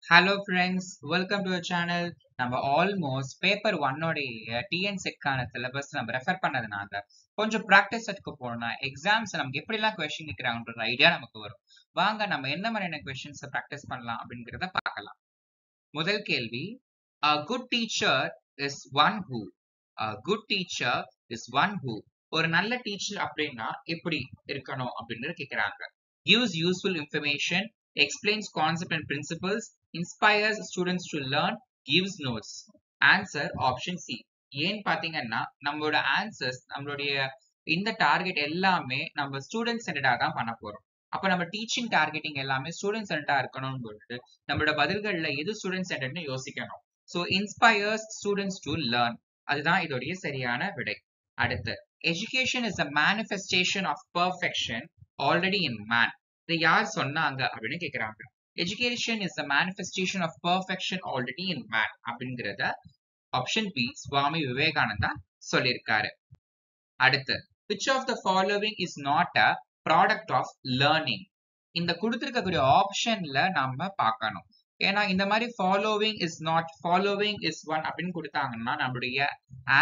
Hello friends, welcome to our channel. நம்ம almost paper ஒன்னோடைய TN செக்கான syllabus நம்ம refer பண்ணதுனால கொஞ்சம் ப்ராக்டிஸ் எடுக்க போனா எக்ஸாம்ஸ் நமக்கு எப்படிலாம் கொஸ்டின் நிற்கிறாங்கன்ற ஐடியா நமக்கு வரும். வாங்க நம்ம என்ன மாதிரியான கொஸ்டின்ஸ் ப்ராக்டிஸ் பண்ணலாம் அப்படிங்கிறத பார்க்கலாம். முதல் கேள்வி, a good teacher is one who. A good teacher is one who. ஒரு நல்ல டீச்சர் அப்படின்னா எப்படி இருக்கணும் அப்படின்னு கேக்குறாங்க. Gives useful information, explains concept and principles, inspires students to learn, gives notes. Answer option C. ஏன் பாத்தீங்கன்னா நம்மளோட ஆன்சர்ஸ் நம்மளுடைய இந்த டார்கெட் எல்லாமே நம்ம ஸ்டூடெண்ட் சென்டர்டா தான் பண்ண போறோம். அப்ப நம்ம டீச்சிங் டார்கெட்டிங் எல்லாமே ஸ்டூடெண்ட் சென்டரா இருக்கணும்னு சொல்லிட்டு நம்மளோட பதில்கள்ல எது ஸ்டூடெண்ட் சென்டர்னு யோசிக்கணும். So inspires students to learn, அதுதான் இதோடைய சரியான விடை. அடுத்து, education is a manifestation of perfection already in man. இதை யார் சொன்னாங்க அப்படின்னு கேக்குறாங்க. Education is a manifestation of perfection already in man அப்படிங்கிறத ஆப்ஷன் பி சுவாமி விவேகானந்தா சொல்லியிருக்காரு. அடுத்து, which of the following is not a product of learning? இந்த கொடுத்திருக்கக்கூடிய ஆப்ஷன்ல நாம பார்க்கணும். ஏன்னா இந்த மாதிரி following is not, following is one அப்படின்னு கொடுத்தாங்கன்னா நம்மளுடைய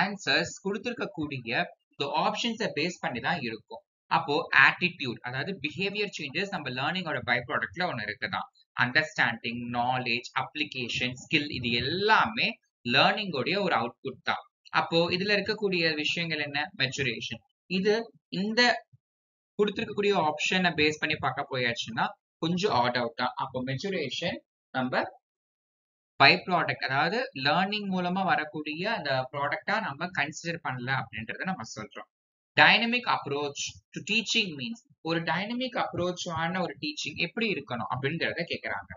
ஆன்சர்ஸ் கொடுத்திருக்கக்கூடிய இந்த ஆப்ஷன்ஸை பேஸ் பண்ணி தான் இருக்கும். அப்போ ஆட்டிடியூட், அதாவது பிஹேவியர் சேஞ்சஸ் நம்ம லேர்னிங்கோட பை ப்ராடக்ட்ல ஒன்று இருக்குதான். அண்டர்ஸ்டாண்டிங், நாலேஜ், அப்ளிகேஷன், ஸ்கில், இது எல்லாமே லேர்னிங்கோடைய ஒரு அவுட்புட் தான். அப்போ இதுல இருக்கக்கூடிய விஷயங்கள் என்ன? மெச்சுரேஷன். இது இந்த கொடுத்திருக்கக்கூடிய ஆப்ஷனை பேஸ் பண்ணி பார்க்க போயாச்சுன்னா கொஞ்சம் ஆட் அவுட் தான். அப்போ மெச்சுரேஷன் நம்ம பை ப்ராடக்ட், அதாவது லேர்னிங் மூலமா வரக்கூடிய அந்த ப்ராடக்டா நம்ம கன்சிடர் பண்ணல அப்படின்றத நம்ம சொல்றோம். Dynamic approach to teaching means, ஒரு டைனமிக் அப்ரோச்சான ஒரு டீச்சிங் எப்படி இருக்கணும் அப்படின்றத கேக்குறாங்க.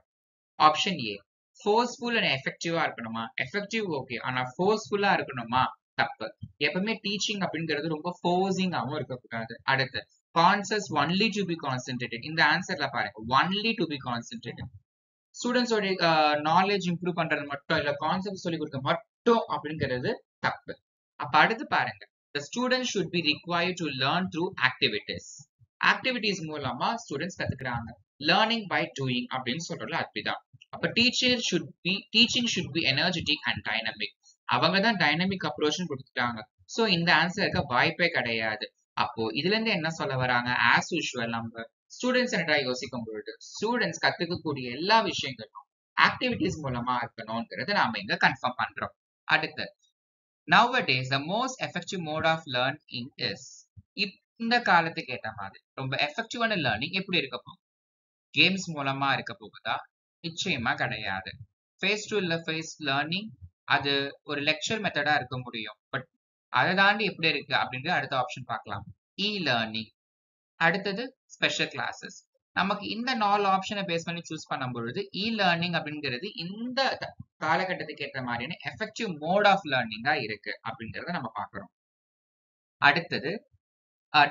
ஆப்ஷன் ஏ, ஃபோர்ஸ்ஃபுல் அண்ட் எஃபெக்டிவா இருக்கணுமா? எஃபெக்டிவ் ஓகே, ஆனா ஃபோர்ஸ்ஃபுல்லா இருக்கணுமா? தப்பு. எப்பவுமே டீச்சிங் அப்படிங்கிறது ரொம்ப ஃபோர்ஸிங்காவும் இருக்கக்கூடாது. அடுத்து, concepts only to be concentrated. இந்த ஆன்சர்ல பாருங்க, ஒன்லி டு பி கான்சென்ட்ரேட்டட். ஸ்டூடெண்ட்ஸோட நாலேஜ் இம்ப்ரூவ் பண்றது மட்டும் இல்ல, கான்செப்ட் சொல்லி கொடுக்க மட்டும் அப்படிங்கிறது தப்பு. அப்ப அடுத்து பாருங்க, the students should be required to learn through activities. Activities மூலமா ஸ்டூடெண்ட்ஸ் கத்துக்கிறாங்க. லேர்னிங் பை டூயிங் அப்படின்னு சொல்றதுல அப்படிதான். அப்ப teaching should be energetic and dynamic. அவங்க தான் டைனமிக் அப்ரோச் கொடுத்துட்டாங்க. சோ இந்த ஆன்சருக்கு வாய்ப்பே கிடையாது. அப்போ இதுல இருந்து என்ன சொல்ல வராங்க? ஆஸ் யூஷுவல் நம்ம ஸ்டூடெண்ட்ஸ் சென்டரா யோசிக்கும் பொழுது ஸ்டூடெண்ட்ஸ் கத்துக்கக்கூடிய எல்லா விஷயங்களும் ஆக்டிவிட்டிஸ் மூலமா இருக்கணும்ங்கிறத நாம இங்க கன்ஃபார்ம் பண்றோம். அடுத்து, nowadays the most effective mode of learning is. இந்த காலத்துக்கு ஏற்ற மாதிரி ரொம்ப எஃபெக்டிவான லேர்னிங் எப்படி இருக்க போகுது? கேம்ஸ் மூலமா இருக்க போகுதா? நிச்சயமா கிடையாது. ஃபேஸ் டு ஃபேஸ் லேர்னிங், அது ஒரு லெக்சர் மெத்தடா இருக்க முடியும். பட் அதை தாண்டி எப்படி இருக்கு அப்படின்றது அடுத்த ஆப்ஷன் பார்க்கலாம். இ லேர்னிங். அடுத்தது ஸ்பெஷல் கிளாஸஸ். நமக்கு இந்த 4 ஆப்ஷனை பேஸ் பண்ணி சூஸ் பண்ணும் பொழுது இ லேர்னிங் அப்படிங்கிறது இந்த காலகட்டத்துக்கு ஏற்ற மாதிரியான எஃபெக்டிவ் மோட் ஆஃப் லேர்னிங்கா இருக்கு அப்படிங்கறத நம்ம பார்க்கிறோம். அடுத்தது,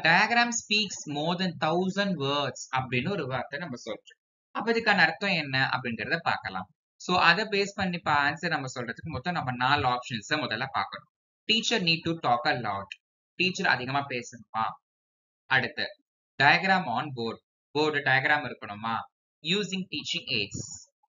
டயக்ராம் ஸ்பீக்ஸ் மோர் தென் 1000 வேர்ட்ஸ் அப்படின்னு ஒரு வார்த்தை நம்ம சொல்றோம். அப்ப இதுக்கான அர்த்தம் என்ன அப்படிங்கறத பார்க்கலாம். சோ அதை பேஸ் பண்ணி ஆன்சர் நம்ம சொல்றதுக்கு மொத்தம் நம்ம 4 ஆப்ஷன்ஸ் முதல்ல பார்க்கணும். Teacher need to talk a lot. Teacher அதிகமா பேசணுமா? அடுத்து, diagram on board. Board diagram இருக்கணுமா? Using teaching aids.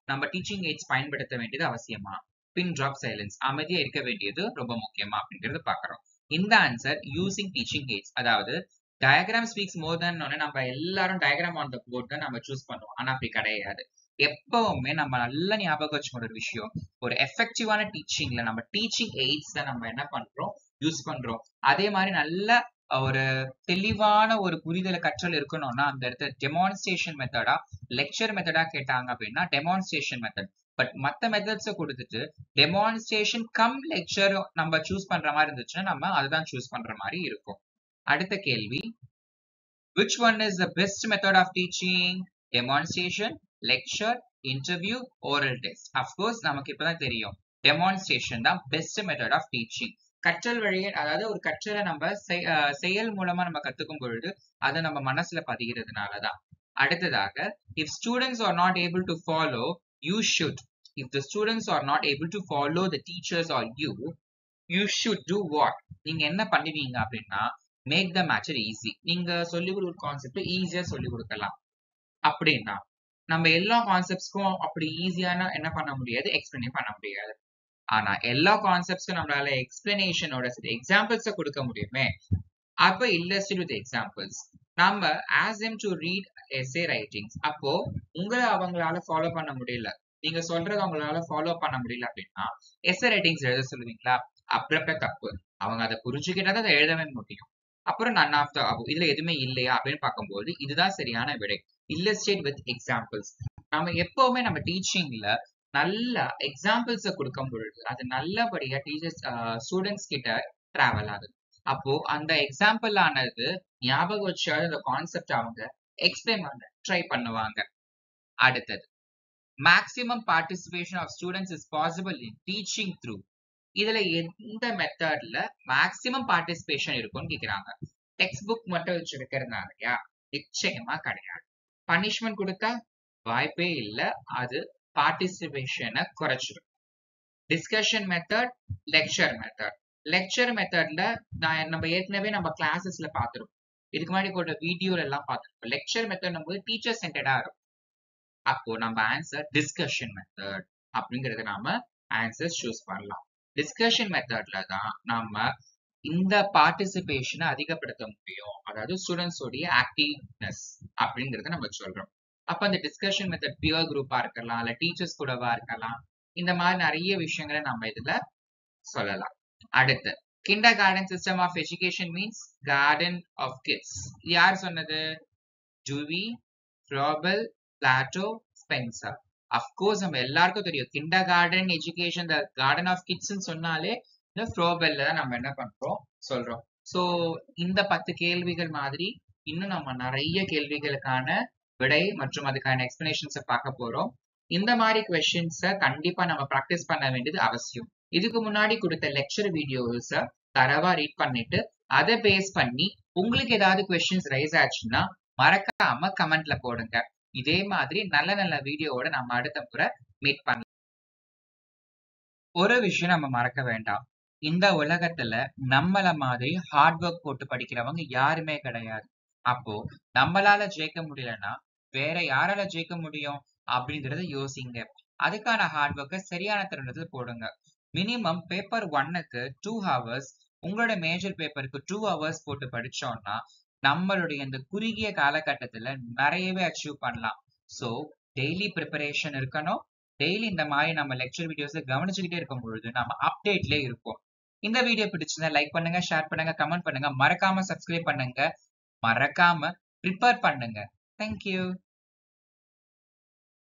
நம்ம டீச்சிங் எய்ட்ஸ் பயன்படுத்த வேண்டியது அவசியமா? பின் டிராப் சைலன்ஸ், அமைதியா இருக்க வேண்டியது ரொம்ப முக்கியமா அப்படிங்கறது பாக்குறோம். இந்த ஆன்சர் யூசிங் டீச்சிங் எய்ட்ஸ். அதாவது டயக்ராம் ஸ்பீக்ஸ் மோர் தென் நம்ம எல்லாரும் டயக்ராம் ஆன் த போர்டு தான் நம்ம சூஸ் பண்ணுவோம். ஆனா அப்படி கிடையாது. எப்பவுமே நம்ம நல்ல ஞாபகம் வச்சுக்கிற ஒரு விஷயம், ஒரு எஃபெக்டிவான டீச்சிங்ல நம்ம டீச்சிங் எய்ட்ஸ் தான் நம்ம என்ன பண்றோம், யூஸ் பண்றோம். அதே மாதிரி நல்ல ஒரு தெளிவான ஒரு புரிதல கற்றல் இருக்கணும்னா அந்த இடத்துல டெமான்ஸ்ட்ரேஷன் மெத்தடா லெக்சர் மெத்தடா கேட்டாங்க அப்படின்னா டெமான்ஸ்ட்ரேஷன் மெத்தட். பட் மத்த மெத்தட்ஸை கொடுத்துட்டு டெமான்ஸ்ட்ரேஷன் கம் லெக்சர் நம்ம சூஸ் பண்ற மாதிரி இருந்துச்சுன்னா நம்ம அதுதான் சூஸ் பண்ற மாதிரி இருக்கும். அடுத்த கேள்வி, which one is the best method of teaching? Demonstration, lecture, interview, oral test. Of course நமக்கு இப்பதான் தெரியும் demonstration தான் best method of teaching. கற்றல் வழியை, அதாவது ஒரு கற்றலை நம்ம செயல் மூலமா நம்ம கத்துக்கும் பொழுது அதை நம்ம மனசுல பதிகிறதுனாலதான். அடுத்ததாக, if students are not able to follow, you should. If the students are not able to follow the teachers or you should do what? நீங்க என்ன பண்ணுவீங்க அப்படின்னா மேக் த மேட்டர் ஈஸி. நீங்க சொல்லி கொடுக்குற கான்செப்ட் ஈஸியா சொல்லி கொடுக்கலாம். அப்படின்னா நம்ம எல்லா கான்செப்ட்ஸ்க்கும் அப்படி ஈஸியான என்ன பண்ண முடியாது, எக்ஸ்பிளைன் பண்ண முடியாது. ஆனா எல்லா கான்செப்ட்ஸ்க்கும் நம்மளால எக்ஸ்பிளனேஷனோட எக்ஸாம்பிள்ஸ கொடுக்க முடியுமே. அப்ப illustrate with examples. நம்ம ask them to read essay writings. அப்போ உங்களை அவங்களால ஃபாலோ பண்ண முடியல, நீங்க சொல்றது அவங்களால ஃபாலோ பண்ண முடியல அப்படின்னா essay writings எழுத சொல்லுவீங்களா? அப்பப்ப தப்பு. அவங்க அதை புரிஞ்சுக்கிட்டா அதை எழுதவே முடியும். அப்புறம் none of the above, இதுல எதுவுமே இல்லையா அப்படின்னு பார்க்கும்போது இதுதான் சரியான விடை. illustrate with examples. நம்ம எப்பவுமே நம்ம டீச்சிங்ல நல்ல எக்ஸாம்பிள்ஸ கொடுக்கும் பொழுது அது நல்லபடியா டீச்சர்ஸ் ஸ்டூடெண்ட்ஸ் கிட்ட டிராவல் ஆகுது. அப்போ அந்த எக்ஸாம்பிள் ஆனது ஞாபகம் வச்சாலும் அந்த கான்செப்ட் அவங்க எக்ஸ்பிளைன் பண்ண ட்ரை பண்ணுவாங்க. அடுத்தது, maximum participation of students is possible in teaching through. இதுல எந்த மெத்தட்ல மேக்ஸிமம் பார்ட்டிசிபேஷன் இருக்கும்னு கேக்குறாங்க. டெக்ஸ்ட் புக் மட்டும் வச்சிருக்கிறதுனாலயா? நிச்சயமா கிடையாது. பனிஷ்மெண்ட் கொடுத்தா வாய்ப்பே இல்ல, அது பார்ட்டிசிபேஷனை குறைச்சிடும். Discussion method, lecture method. Lecture மெத்தட்ல நம்ம ஏற்கனவே நம்ம கிளாஸஸ்ல பார்த்துருக்கோம், இதுக்கு முன்னாடி கூட வீடியோல எல்லாம் பார்த்துருக்கோம். லெக்சர் மெத்தட் நம்ம டீச்சர் சென்டர்டா இருக்கும். அப்போ நம்ம ஆன்சர் டிஸ்கஷன் மெத்தட் அப்படிங்கறத நாம ஆன்சர் சூஸ் பண்ணலாம். டிஸ்கஷன் மெத்தட்ல தான் நம்ம இந்த பார்ட்டிசிபேஷனை அதிகப்படுத்த முடியும், அதாவது ஸ்டூடெண்ட்ஸ் உடைய ஆக்டிவ்னஸ் அப்படிங்கறத நம்ம சொல்றோம். அப்ப அந்த டிஸ்கஷன் மெத்தட் பியர் குரூப்பா இருக்கலாம், இல்ல டீச்சர்ஸ் கூடவா இருக்கலாம். இந்த மாதிரி நிறைய விஷயங்களை நம்ம இதுல சொல்லலாம். அடுத்து, kindergarten system of education means garden of kids. யார் சொன்னது? Dewey, Froebel, Plato, Spencer. Of course நம்ம எல்லாருக்கும் தெரியும் kindergarten education, the garden of kids சொன்னாலே இந்த ஃப்ராபல்ல தான் நம்ம என்ன பண்றோம் சொல்றோம். சோ இந்த 10 கேள்விகள் மாதிரி இன்னும் நம்ம நிறைய கேள்விகளுக்கான விடை மற்றும் அதுக்கான எக்ஸ்பிளனேஷன்ஸை பார்க்க போறோம். இந்த மாதிரி கொஸ்டின்ஸை கண்டிப்பா நம்ம ப்ராக்டிஸ் பண்ண வேண்டியது அவசியம். இதுக்கு முன்னாடி கொடுத்த லெக்சர் வீடியோஸை தரவா ரீட் பண்ணிட்டு அதை பேஸ் பண்ணி உங்களுக்கு ஏதாவது கொஸ்டின்ஸ் ரைஸ் ஆச்சுன்னா மறக்காம கமெண்ட்ல போடுங்க. இதே மாதிரி நல்ல நல்ல வீடியோவோட நம்ம அடுத்த முறை மீட் பண்ணலாம். ஒரு விஷயம் நம்ம மறக்க வேண்டாம், இந்த உலகத்துல நம்மள மாதிரி ஹார்ட் ஒர்க் போட்டு படிக்கிறவங்க யாருமே கிடையாது. அப்போ நம்மளால ஜெயிக்க முடியலன்னா வேற யாரால ஜெயிக்க முடியும் அப்படிங்கறத யோசிங்க. அதுக்கான ஹார்ட் ஒர்க்கை சரியான தருணத்துல போடுங்க. மினிமம் பேப்பர் 1க்கு 2 hours, உங்களோட மேஜர் பேப்பருக்கு 2 hours போட்டு படிச்சோம்னா நம்மளுடைய இந்த குறுகிய காலகட்டத்துல நிறையவே அச்சீவ் பண்ணலாம். ஸோ டெய்லி ப்ரிப்பரேஷன் இருக்கணும். டெய்லி இந்த மாதிரி நம்ம லெக்சர் வீடியோஸை கவனிச்சுக்கிட்டே இருக்கும் பொழுது நம்ம அப்டேட்ல இருப்போம். இந்த வீடியோ பிடிச்சிருந்தா லைக் பண்ணுங்க, ஷேர் பண்ணுங்க, கமெண்ட் பண்ணுங்க, மறக்காம சப்ஸ்கிரைப் பண்ணுங்க, மறக்காம ப்ரிப்பேர் பண்ணுங்க. தேங்க்யூ.